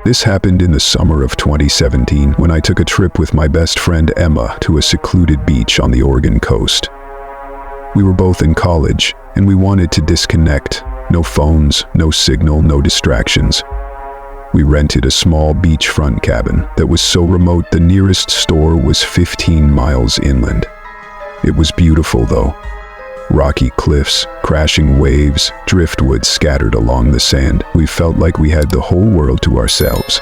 This happened in the summer of 2017 when I took a trip with my best friend Emma to a secluded beach on the Oregon coast. We were both in college, and we wanted to disconnect. No phones, no signal, no distractions. We rented a small beachfront cabin that was so remote the nearest store was 15 miles inland. It was beautiful though. Rocky cliffs, crashing waves, driftwood scattered along the sand. We felt like we had the whole world to ourselves.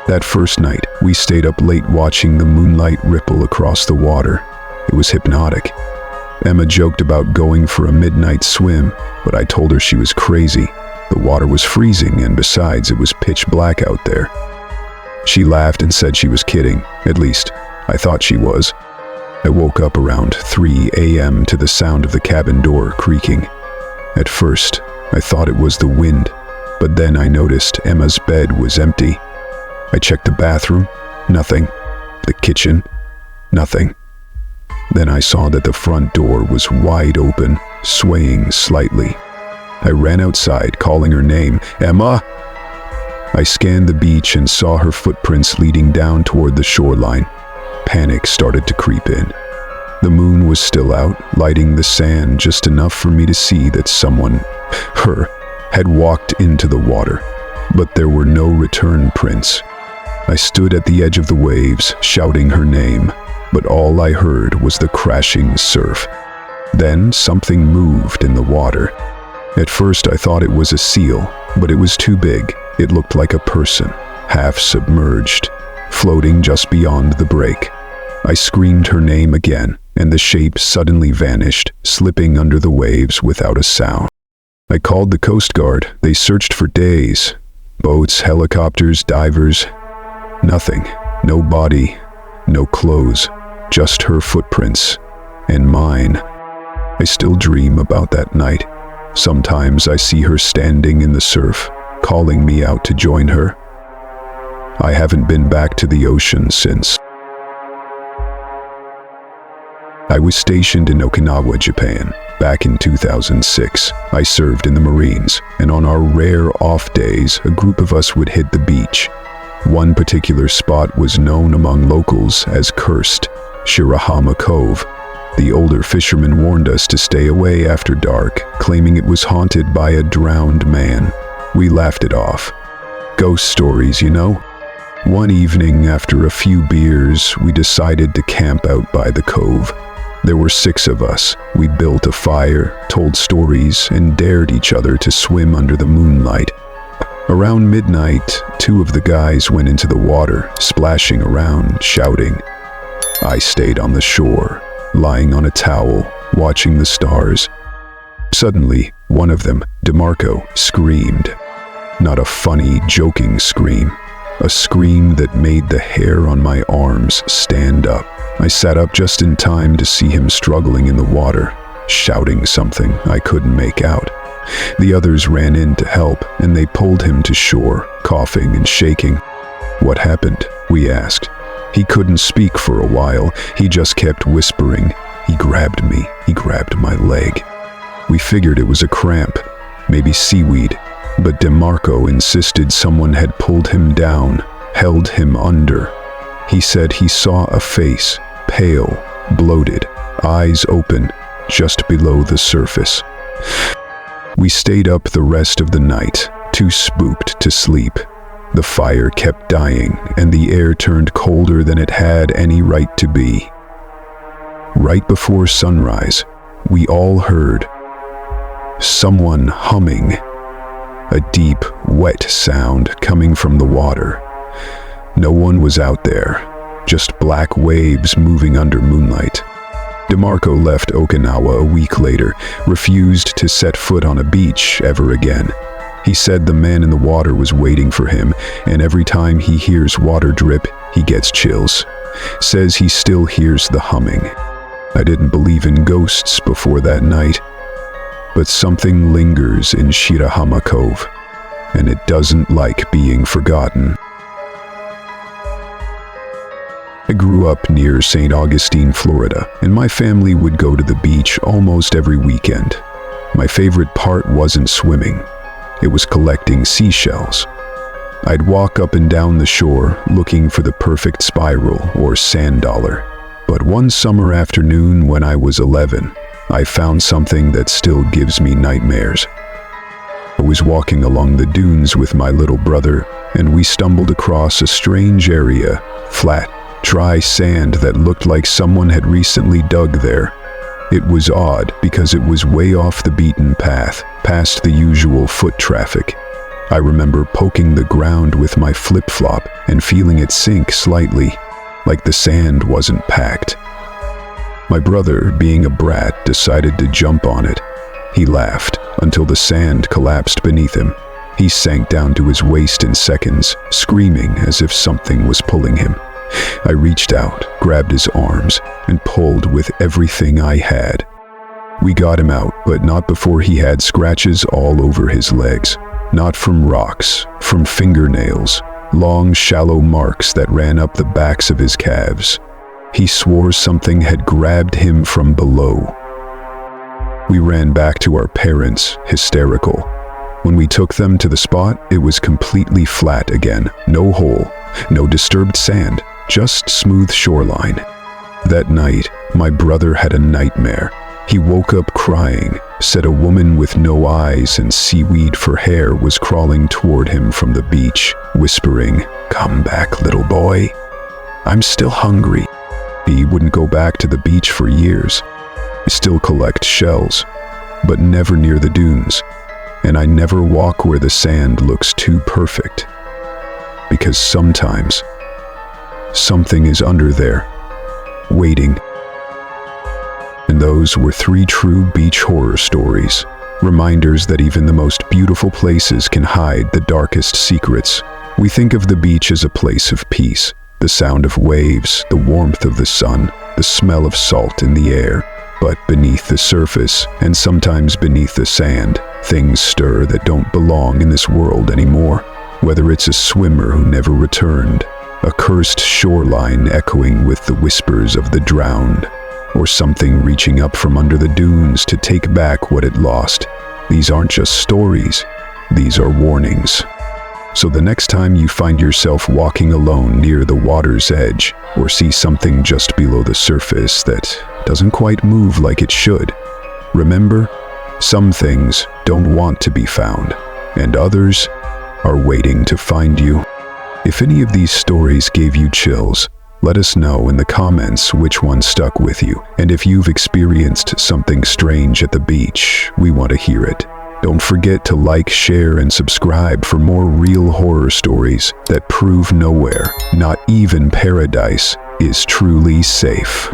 That first night, we stayed up late watching the moonlight ripple across the water. It was hypnotic. Emma joked about going for a midnight swim, but I told her she was crazy. The water was freezing, and besides, it was pitch black out there. She laughed and said she was kidding. At least, I thought she was. I woke up around 3 a.m. to the sound of the cabin door creaking. At first, I thought it was the wind, but then I noticed Emma's bed was empty. I checked the bathroom, nothing. The kitchen, nothing. Then I saw that the front door was wide open, swaying slightly. I ran outside, calling her name, "Emma!" I scanned the beach and saw her footprints leading down toward the shoreline. Panic started to creep in. The moon was still out, lighting the sand just enough for me to see that someone, her, had walked into the water, but there were no return prints. I stood at the edge of the waves, shouting her name, but all I heard was the crashing surf. Then something moved in the water. At first I thought it was a seal, but it was too big. It looked like a person, half submerged, floating just beyond the break. I screamed her name again, and the shape suddenly vanished, slipping under the waves without a sound. I called the Coast Guard. They searched for days. Boats, helicopters, divers. Nothing. No body, no clothes, just her footprints, and mine. I still dream about that night. Sometimes I see her standing in the surf, calling me out to join her. I haven't been back to the ocean since. I was stationed in Okinawa, Japan. Back in 2006, I served in the Marines, and on our rare off days, a group of us would hit the beach. One particular spot was known among locals as cursed, Shirahama Cove. The older fishermen warned us to stay away after dark, claiming it was haunted by a drowned man. We laughed it off. Ghost stories, you know? One evening, after a few beers, we decided to camp out by the cove. There were 6 of us. We built a fire, told stories, and dared each other to swim under the moonlight. Around midnight, 2 of the guys went into the water, splashing around, shouting. I stayed on the shore, lying on a towel, watching the stars. Suddenly, one of them, DeMarco, screamed. Not a funny, joking scream. A scream that made the hair on my arms stand up. I sat up just in time to see him struggling in the water, shouting something I couldn't make out. The others ran in to help, and they pulled him to shore, coughing and shaking. What happened? We asked. He couldn't speak for a while. He just kept whispering. He grabbed me. He grabbed my leg. We figured it was a cramp, maybe seaweed, but DeMarco insisted someone had pulled him down, held him under. He said he saw a face, pale, bloated, eyes open, just below the surface. We stayed up the rest of the night, too spooked to sleep. The fire kept dying, and the air turned colder than it had any right to be. Right before sunrise, we all heard someone humming, a deep, wet sound coming from the water. No one was out there, just black waves moving under moonlight. DeMarco left Okinawa a week later, refused to set foot on a beach ever again. He said the man in the water was waiting for him, and every time he hears water drip, he gets chills. Says he still hears the humming. I didn't believe in ghosts before that night, but something lingers in Shirahama Cove, and it doesn't like being forgotten. I grew up near St. Augustine, Florida, and my family would go to the beach almost every weekend. My favorite part wasn't swimming. It was collecting seashells. I'd walk up and down the shore looking for the perfect spiral or sand dollar. But one summer afternoon when I was 11, I found something that still gives me nightmares. I was walking along the dunes with my little brother, and we stumbled across a strange area, flat, dry sand that looked like someone had recently dug there. It was odd because it was way off the beaten path, past the usual foot traffic. I remember poking the ground with my flip-flop and feeling it sink slightly, like the sand wasn't packed. My brother, being a brat, decided to jump on it. He laughed until the sand collapsed beneath him. He sank down to his waist in seconds, screaming as if something was pulling him. I reached out, grabbed his arms, and pulled with everything I had. We got him out, but not before he had scratches all over his legs. Not from rocks, from fingernails, long, shallow marks that ran up the backs of his calves. He swore something had grabbed him from below. We ran back to our parents, hysterical. When we took them to the spot, it was completely flat again. No hole, no disturbed sand, just smooth shoreline. That night, my brother had a nightmare. He woke up crying, said a woman with no eyes and seaweed for hair was crawling toward him from the beach, whispering, "Come back, little boy. I'm still hungry." He wouldn't go back to the beach for years. I still collect shells, but never near the dunes. And I never walk where the sand looks too perfect. Because sometimes, something is under there, waiting. And those were 3 true beach horror stories. Reminders that even the most beautiful places can hide the darkest secrets. We think of the beach as a place of peace. The sound of waves, the warmth of the sun, the smell of salt in the air. But beneath the surface, and sometimes beneath the sand, things stir that don't belong in this world anymore. Whether it's a swimmer who never returned, a cursed shoreline echoing with the whispers of the drowned, or something reaching up from under the dunes to take back what it lost. These aren't just stories, these are warnings. So the next time you find yourself walking alone near the water's edge, or see something just below the surface that doesn't quite move like it should, remember, some things don't want to be found, and others are waiting to find you. If any of these stories gave you chills, let us know in the comments which one stuck with you. And if you've experienced something strange at the beach, we want to hear it. Don't forget to like, share, and subscribe for more real horror stories that prove nowhere, not even paradise, is truly safe.